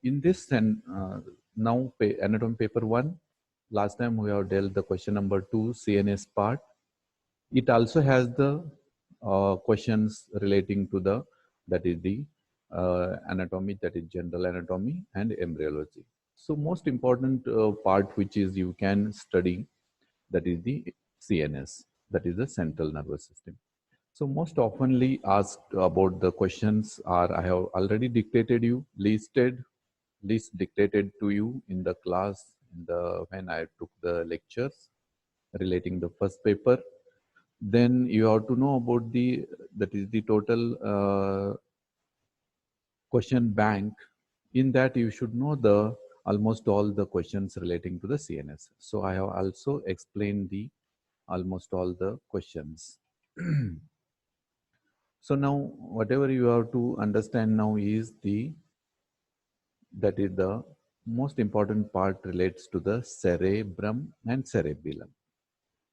In this and now anatomy paper 1, last time we have dealt the question number 2, CNS part. It also has the questions relating to the, that is the anatomy, that is general anatomy and embryology. So most important part which is you can study, that is the CNS, that is the central nervous system. So most oftenly asked about the questions are, I have already dictated you, list dictated to you in the class in the when I took the lectures relating the first paper. Then you have to know about the, that is the total question bank. In that you should know the almost all the questions relating to the CNS. So I have also explained the almost all the questions. So now whatever you have to understand now is the, that is the most important part relates to the cerebrum and cerebellum.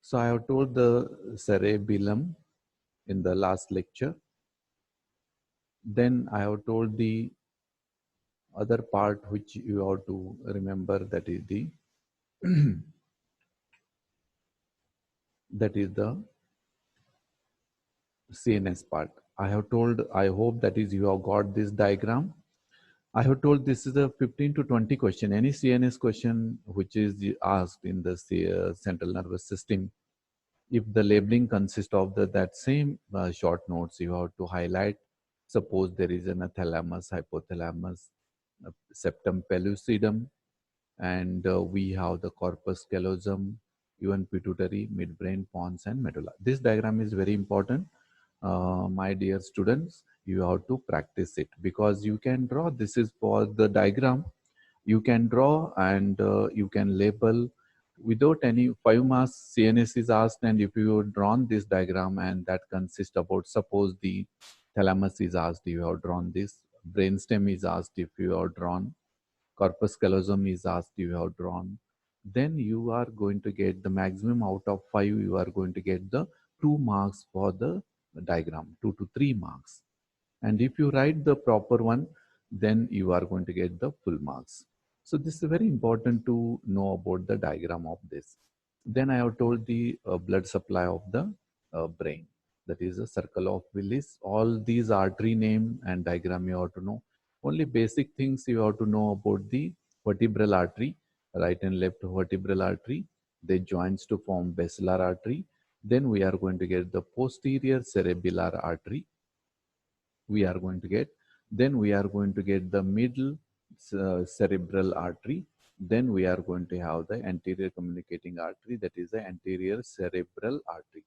So I have told the cerebellum in the last lecture. Then I have told the other part which you have to remember, that is the that is the CNS part. I have told, I hope that is you have got this diagram. I have told this is a 15 to 20 question. Any CNS question which is asked in the central nervous system, if the labeling consists of that same short notes, you have to highlight. Suppose there is an thalamus, hypothalamus, septum pellucidum, and we have the corpus callosum, even pituitary, midbrain, pons, and medulla. This diagram is very important. My dear students, you have to practice it, because you can draw. This is for the diagram. You can draw and you can label without any 5 marks. CNS is asked, and if you have drawn this diagram and that consists about, suppose the thalamus is asked, you have drawn this. Brainstem is asked, if you have drawn. Corpus callosum is asked, you have drawn. Then you are going to get the maximum out of 5. You are going to get the 2 marks for the diagram, 2 to 3 marks. And if you write the proper one, then you are going to get the full marks. So this is very important to know about the diagram of this. Then I have told the blood supply of the brain. That is a circle of Willis. All these artery name and diagram you have to know. Only basic things you have to know about the vertebral artery, right and left vertebral artery. They joins to form basilar artery. Then we are going to get the posterior cerebellar artery. We are going to get. Then we are going to get the middle cerebral artery. Then we are going to have the anterior communicating artery, that is the anterior cerebral artery.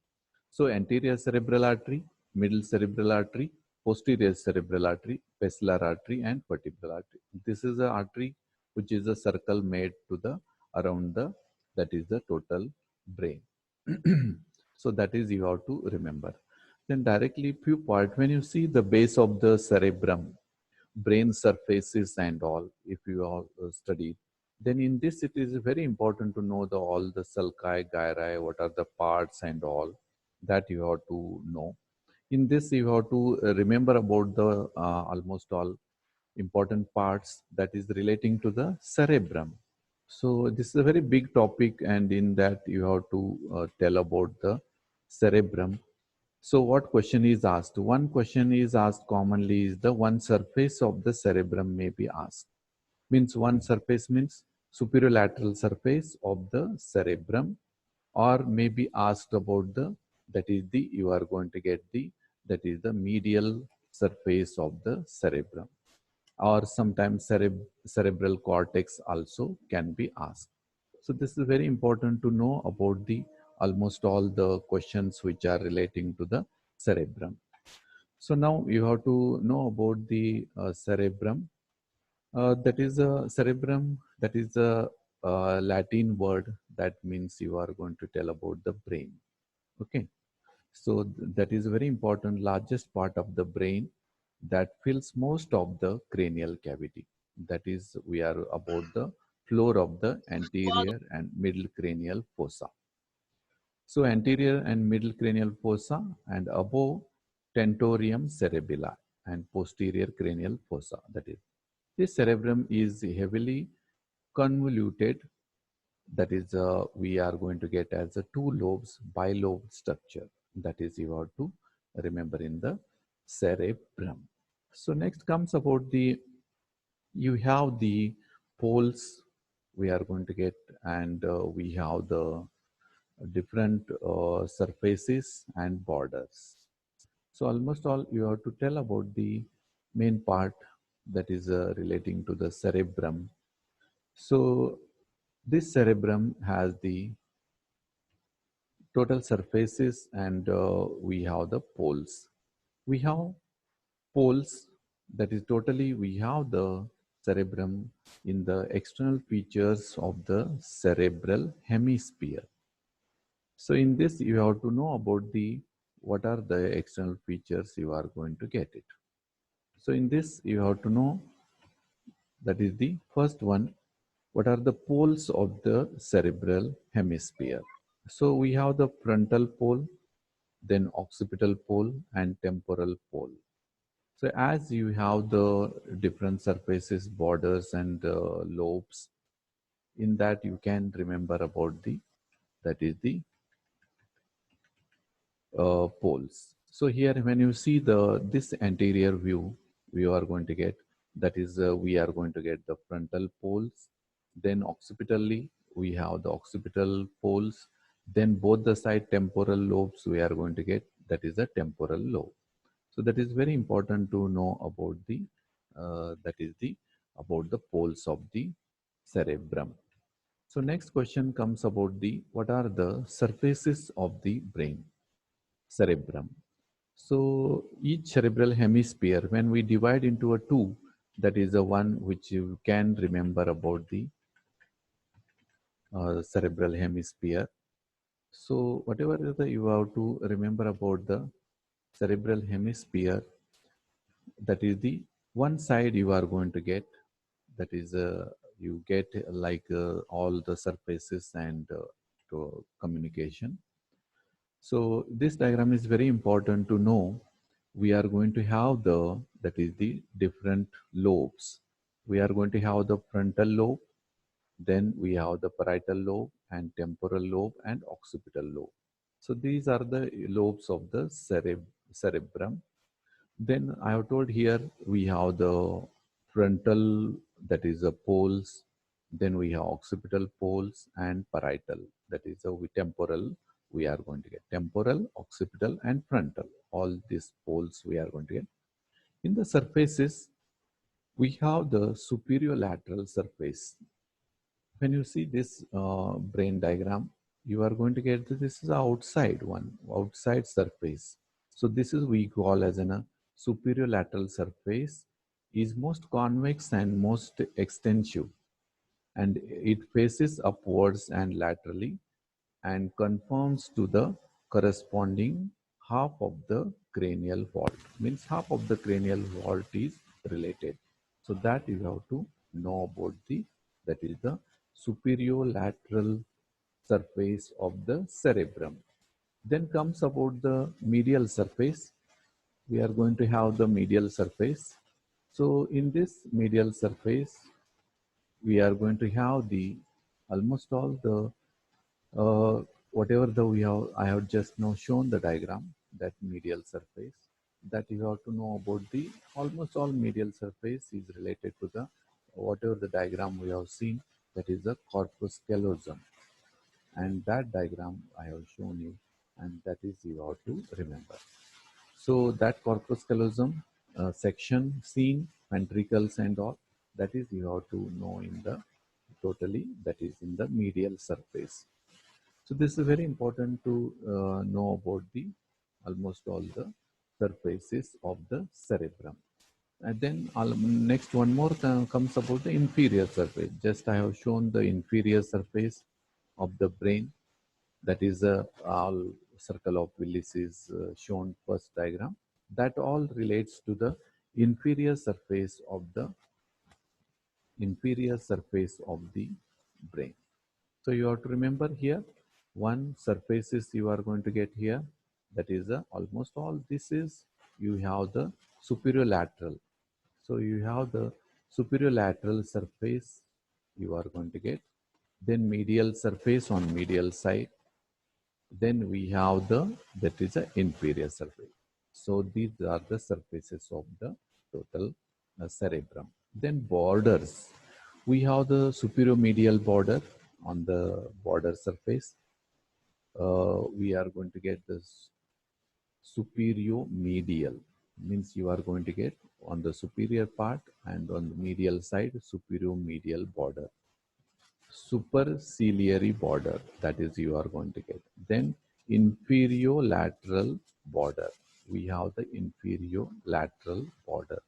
So anterior cerebral artery, middle cerebral artery, posterior cerebral artery, basilar artery, and vertebral artery. This is the artery which is a circle made to the around the, that is the total brain. So that is you have to remember. Then directly few part, when you see the base of the cerebrum, brain surfaces and all, if you all studied, then in this it is very important to know the all the sulci, gyri, what are the parts and all that you have to know. In this you have to remember about the almost all important parts that is relating to the cerebrum. So this is a very big topic, and in that you have to tell about the cerebrum. So what question is asked? One question is asked commonly is the one surface of the cerebrum may be asked. Means one surface means superior lateral surface of the cerebrum, or may be asked about the, that is the, you are going to get the, that is the medial surface of the cerebrum, or sometimes cerebral cortex also can be asked. So this is very important to know about the almost all the questions which are relating to the cerebrum. So now you have to know about the cerebrum. That is a cerebrum, that is a Latin word that means you are going to tell about the brain. Okay. So that is very important, largest part of the brain that fills most of the cranial cavity. That is, we are about the floor of the anterior and middle cranial fossa. So anterior and middle cranial fossa, and above tentorium cerebellar and posterior cranial fossa, that is. This cerebrum is heavily convoluted. That is, we are going to get as a two lobes, bilobe structure. That is, you have to remember in the cerebrum. So next comes about the, you have the poles we are going to get, and we have the different surfaces and borders. So almost all you have to tell about the main part, that is relating to the cerebrum. So this cerebrum has the total surfaces, and we have the poles. We have poles, that is totally we have the cerebrum in the external features of the cerebral hemisphere. So in this you have to know about the what are the external features you are going to get it. So in this you have to know, that is the first one, what are the poles of the cerebral hemisphere. So we have the frontal pole, then occipital pole and temporal pole. So as you have the different surfaces, borders and lobes, in that you can remember about the, that is the poles. So here when you see the this anterior view, we are going to get, that is we are going to get the frontal poles, then occipitally we have the occipital poles, then both the side temporal lobes we are going to get, that is the temporal lobe. So that is very important to know about the that is the about the poles of the cerebrum. So next question comes about the what are the surfaces of the brain, cerebrum. So each cerebral hemisphere, when we divide into a two, that is the one which you can remember about the cerebral hemisphere. So whatever is the, you have to remember about the cerebral hemisphere, that is the one side you are going to get, that is you get like all the surfaces and to communication. So this diagram is very important to know. We are going to have the, that is the different lobes. We are going to have the frontal lobe, then we have the parietal lobe and temporal lobe and occipital lobe. So these are the lobes of the cerebrum. Then I have told here we have the frontal, that is the poles, then we have occipital poles and parietal, that is the temporal, we are going to get temporal, occipital and frontal. All these poles we are going to get. In the surfaces, we have the superior lateral surface. When you see this brain diagram, you are going to get that this is the outside one, outside surface. So this is we call as a superior lateral surface is most convex and most extensive, and it faces upwards and laterally and conforms to the corresponding half of the cranial vault. Means half of the cranial vault is related. So that you have to know about the, that is the superior lateral surface of the cerebrum. Then comes about the medial surface. We are going to have the medial surface. So in this medial surface, we are going to have the almost all the whatever the we have, I have just now shown the diagram, that medial surface, that you have to know about the almost all medial surface is related to the whatever the diagram we have seen, that is the corpus callosum, and that diagram I have shown you, and that is you have to remember. So that corpus callosum section seen ventricles and all, that is you have to know in the totally, that is in the medial surface. So this is very important to know about the almost all the surfaces of the cerebrum. And then next one more comes about the inferior surface. Just I have shown the inferior surface of the brain. That is all circle of Willis is shown first diagram. That all relates to the inferior surface of the inferior surface of the brain. So you have to remember here, one surfaces you are going to get here, that is almost all this is, you have the superior lateral. So you have the Superior lateral surface you are going to get. Then medial surface on medial side. Then we have that is the inferior surface. So these are the surfaces of the total cerebrum. Then borders. We have the superior medial border on the border surface. We are going to get this superior medial, means you are going to get on the superior part and on the medial side superior medial border. Superciliary border, that is you are going to get. Then inferior lateral border. We have the inferior lateral border.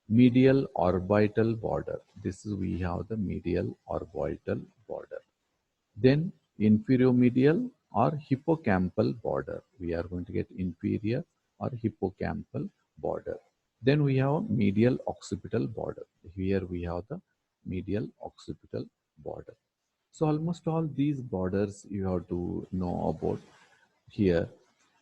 Medial orbital border. This is we have the medial orbital border. Then inferior medial or hippocampal border. We are going to get inferior or hippocampal border. Then we have medial occipital border. Here we have the medial occipital border. So almost all these borders you have to know about here.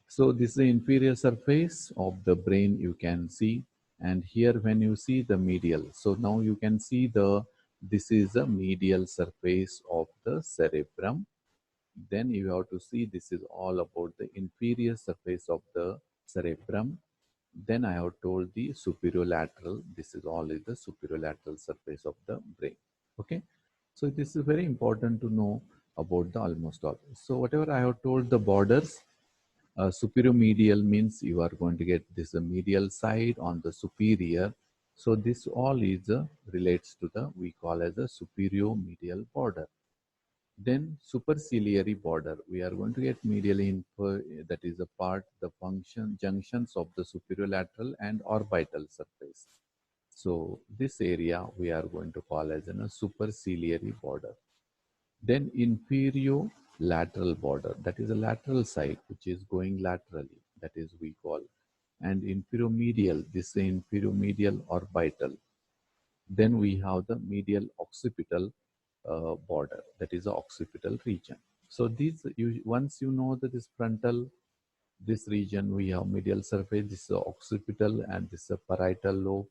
So this is the inferior surface of the brain you can see, and here when you see the medial, so now you can see this is the medial surface of the cerebrum. Then you have to see this is all about the inferior surface of the cerebrum. Then I have told the superior lateral, this is all is the superior lateral surface of the brain. Okay, so this is very important to know about the almost all. So whatever I have told the borders, superior medial means you are going to get this medial side on the superior. So this all is relates to the we call as a superior medial border. Then superciliary border, we are going to get medially that is a part, the function junctions of the superior lateral and orbital surface. So this area we are going to call as a superciliary border. Then inferior lateral border, that is a lateral side which is going laterally, that is we call. And inferior medial, this is inferior medial orbital. Then we have the medial occipital border, that is the occipital region. So these, once you know that this frontal, this region we have medial surface, this is occipital, and this is a parietal lobe,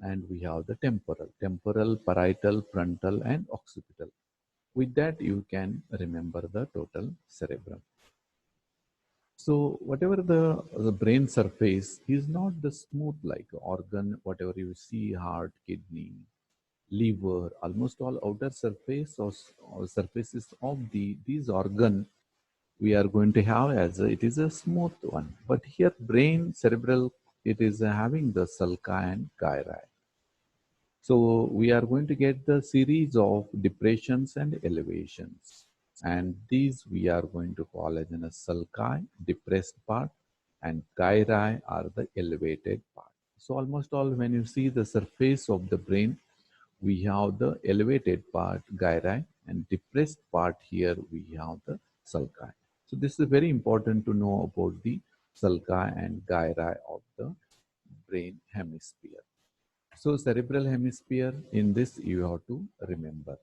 and we have the temporal, parietal, frontal, and occipital. With that, you can remember the total cerebrum. So whatever the brain surface is not the smooth like organ, whatever you see, heart, kidney, liver, almost all outer surface or surfaces of these organ we are going to have as it is a smooth one. But here brain cerebral, it is having the sulci and gyri. So we are going to get the series of depressions and elevations. And these we are going to call as in a sulci, depressed part, and gyri are the elevated part. So almost all when you see the surface of the brain, we have the elevated part, gyri, and depressed part here we have the sulci. So this is very important to know about the sulci and gyri of the brain hemisphere. So cerebral hemisphere, in this you have to remember.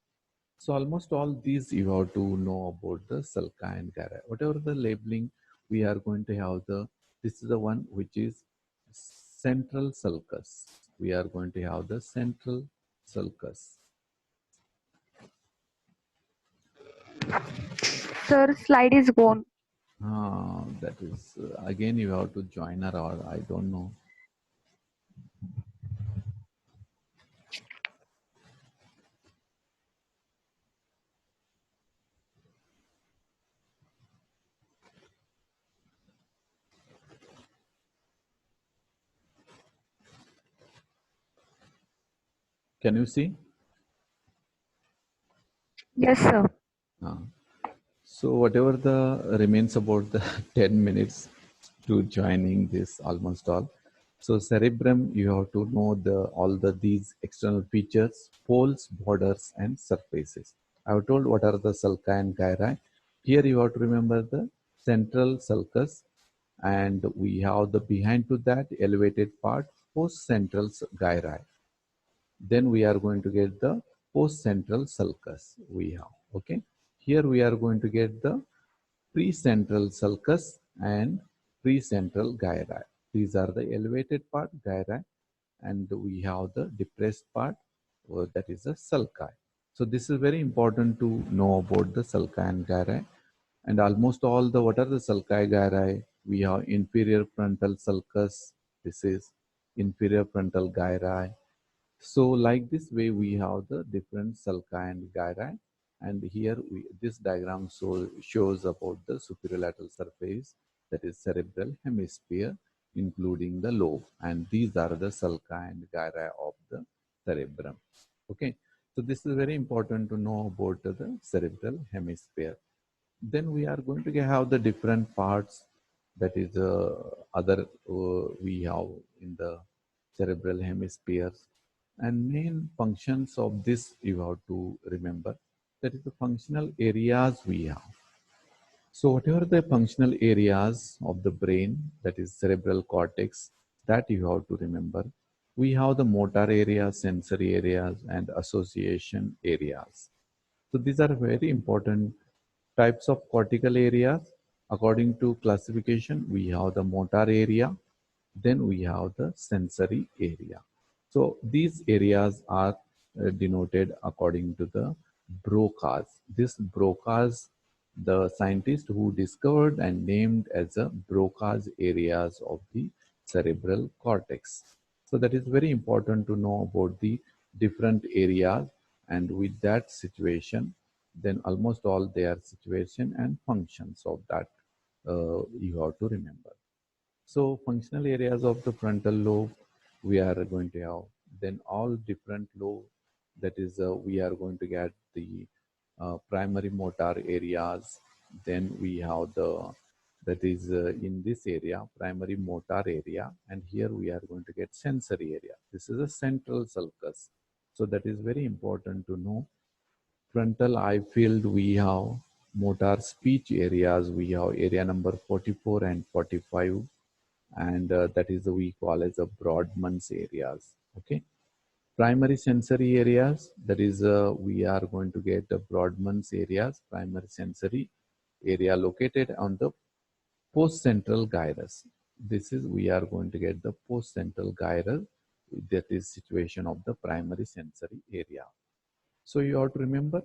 So almost all these you have to know about the sulci and gyri. Whatever the labeling, we are going to have this is the one which is central sulcus. We are going to have the central sulcus. Sir, slide is gone. That is, again you have to join her or I don't know. Can you see? Yes, sir. So whatever the remains about the 10 minutes to joining this almost all. So cerebrum, you have to know all these external features, poles, borders, and surfaces. I have told what are the sulci and gyri. Here you have to remember the central sulcus, and we have the behind to that elevated part, post central gyri. Then we are going to get the post-central sulcus we have. Okay. Here we are going to get the pre-central sulcus and pre-central gyri. These are the elevated part, gyri, and we have the depressed part, that is a sulci. So this is very important to know about the sulci and gyri. And almost all the, what are the sulci gyri? We have inferior frontal sulcus. This is inferior frontal gyri. So like this way, we have the different sulci and gyri. And here this diagram shows about the superolateral surface, that is cerebral hemisphere, including the lobe. And these are the sulci and gyri of the cerebrum. Okay, so this is very important to know about the cerebral hemisphere. Then we are going to have the different parts, that is other we have in the cerebral hemispheres, and main functions of this you have to remember, that is the functional areas we have. So whatever the functional areas of the brain, that is cerebral cortex, that you have to remember. We have the motor areas, sensory areas, and association areas. So these are very important types of cortical areas. According to classification, we have the motor area, then we have the sensory area. So these areas are denoted according to the Broca's. This Broca's, the scientist who discovered and named as a Broca's areas of the cerebral cortex. So that is very important to know about the different areas, and with that situation, then almost all their situation and functions of that you have to remember. So functional areas of the frontal lobe we are going to have. Then all different lobe, that is we are going to get the primary motor areas. Then we have the, that is in this area primary motor area, and here we are going to get sensory area. This is a central sulcus. So that is very important to know. Frontal eye field we have motor speech areas. We have area number 44 and 45, and that is we call as a Brodmann's areas. Okay, primary sensory areas, that is we are going to get the Brodmann's areas, primary sensory area located on the post-central gyrus. This is we are going to get the post-central gyrus, that is situation of the primary sensory area. So you have to remember,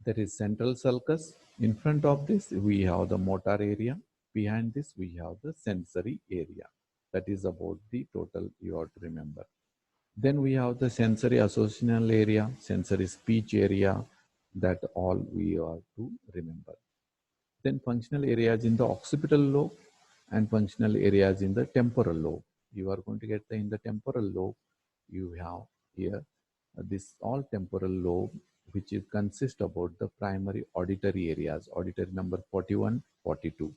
that is central sulcus. In front of this we have the motor area, behind this we have the sensory area. That is about the total you have to remember. Then we have the sensory associational area, sensory speech area, that all we have to remember. Then functional areas in the occipital lobe and functional areas in the temporal lobe. You are going to get in the temporal lobe, you have here this all temporal lobe, which is consist about the primary auditory areas, auditory number 41, 42.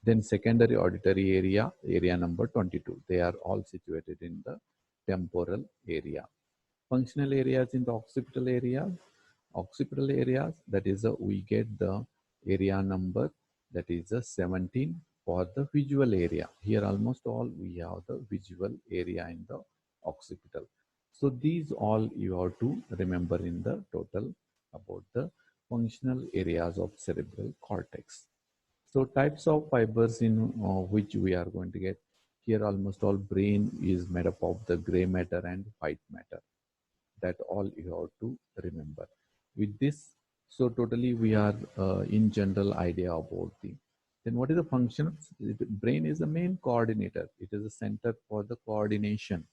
Then secondary auditory area, area number 22. They are all situated in the temporal area. Functional areas in the occipital areas, that is we get the area number, that is 17 for the visual area. Here almost all we have the visual area in the occipital. So these all you have to remember in the total about the functional areas of cerebral cortex. So types of fibers in which we are going to get here, almost all brain is made up of the gray matter and white matter. That all you have to remember. With this, so totally we are in general idea about the, then what is the function? Brain is the main coordinator. It is a center for the coordination,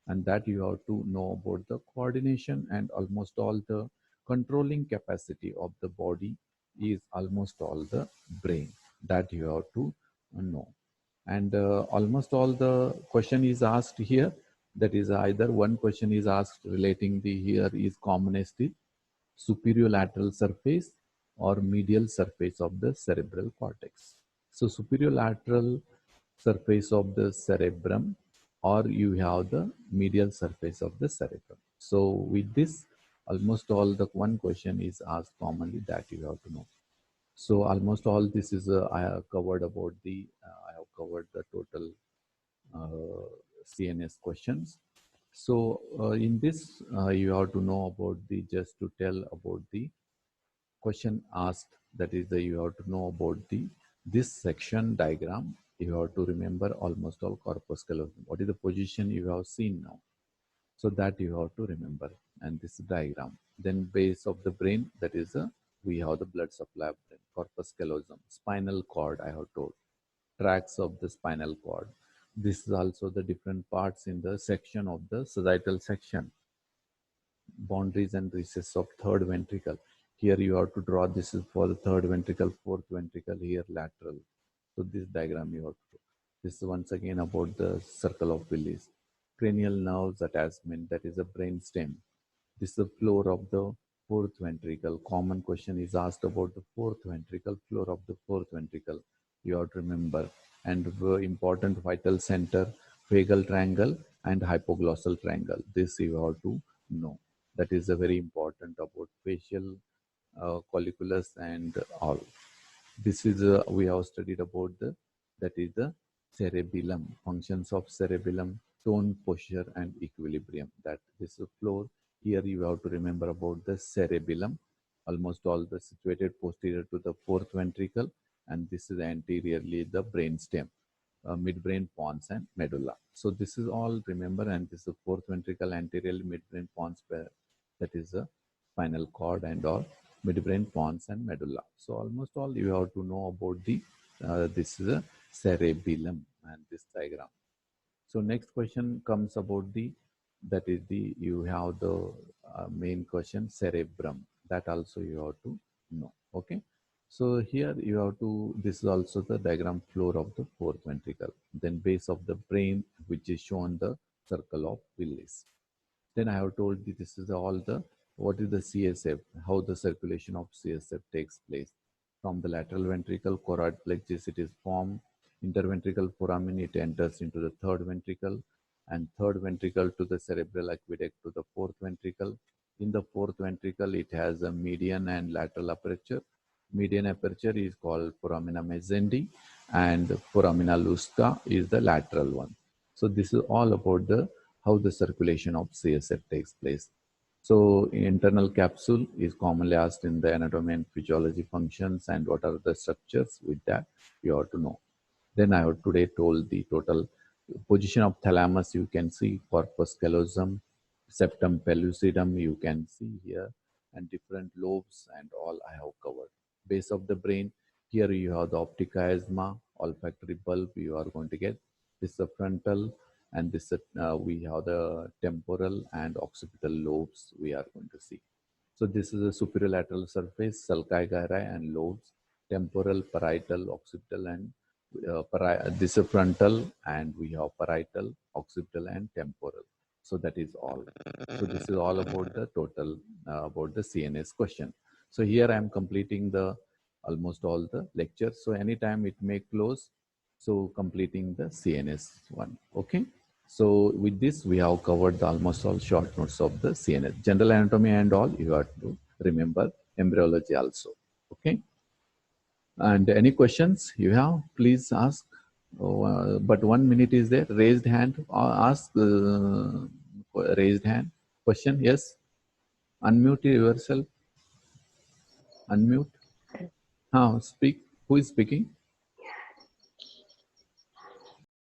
and that you have to know about the coordination, and almost all the controlling capacity of the body is almost all the brain, that you have to know. And almost all the question is asked here, that is either one question is asked relating the, here is commonest is superior lateral surface or medial surface of the cerebral cortex. So superior lateral surface of the cerebrum, or you have the medial surface of the cerebrum. So with this, almost all the one question is asked commonly, that you have to know. So almost all this is I have covered about the I have covered the total CNS questions. So in this you have to know about the, just to tell about the question asked, that is the, you have to know about the this section diagram. You have to remember almost all corpus callosum. What is the position you have seen now? So that you have to remember. And this diagram. Then base of the brain, that is we have the blood supply of brain, corpus callosum, spinal cord, I have told, tracks of the spinal cord. This is also the different parts in the section of the sagittal section, boundaries and recess of third ventricle. Here you have to draw, this is for the third ventricle, fourth ventricle, here lateral. So this diagram you have to do. This is once again about the circle of Willis. Cranial nerves attachment, that is a brain stem. This is the floor of the fourth ventricle. Common question is asked about the fourth ventricle, floor of the fourth ventricle. You have to remember. And important vital center, vagal triangle and hypoglossal triangle. This you have to know. That is a very important about facial colliculus and all. This is we have studied about the, that is the cerebellum, functions of cerebellum, tone, posture and equilibrium. That this is floor. Here you have to remember about the cerebellum, almost all the situated posterior to the fourth ventricle, and this is anteriorly the brain stem, midbrain, pons and medulla. So this is all remember, and this is fourth ventricle, anterior midbrain, pons, that is a spinal cord and all, midbrain, pons and medulla. So almost all you have to know about the this is a cerebellum and this diagram. So next question comes about the, that is the, you have the main question, cerebrum. That also you have to know. Okay. So here you have to, this is also the diagram floor of the fourth ventricle. Then base of the brain, which is shown the circle of Willis. Then I have told you this is all the, what is the CSF, how the circulation of CSF takes place. From the lateral ventricle, choroid plexus, it is formed. Interventricle foramen, it enters into the third ventricle, and third ventricle to the cerebral aqueduct to the fourth ventricle. In the fourth ventricle, it has a median and lateral aperture. Median aperture is called foramina mesendi, and foramina lusca is the lateral one. So this is all about the, how the circulation of CSF takes place. So internal capsule is commonly asked in the anatomy and physiology functions, and what are the structures, with that you have to know. Then I have today told the total position of thalamus. You can see corpus callosum, septum pellucidum, you can see here, and different lobes and all I have covered. Base of the brain, here you have the optic chiasma, olfactory bulb you are going to get. This is the frontal, and this we have the temporal and occipital lobes we are going to see. So this is the superolateral surface, sulci gyri and lobes, temporal, parietal, occipital and this is frontal, and we have parietal, occipital and temporal. So that is all. So this is all about the total about the CNS question. So here I am completing the almost all the lectures. So anytime it may close. So completing the CNS one. Okay. So with this, we have covered the almost all short notes of the CNS. General anatomy and all, you have to remember, embryology also. Okay. And any questions you have, please ask. But 1 minute is there. Raised hand, ask raised hand. Question, yes. Unmute yourself. Unmute. Speak. Who is speaking?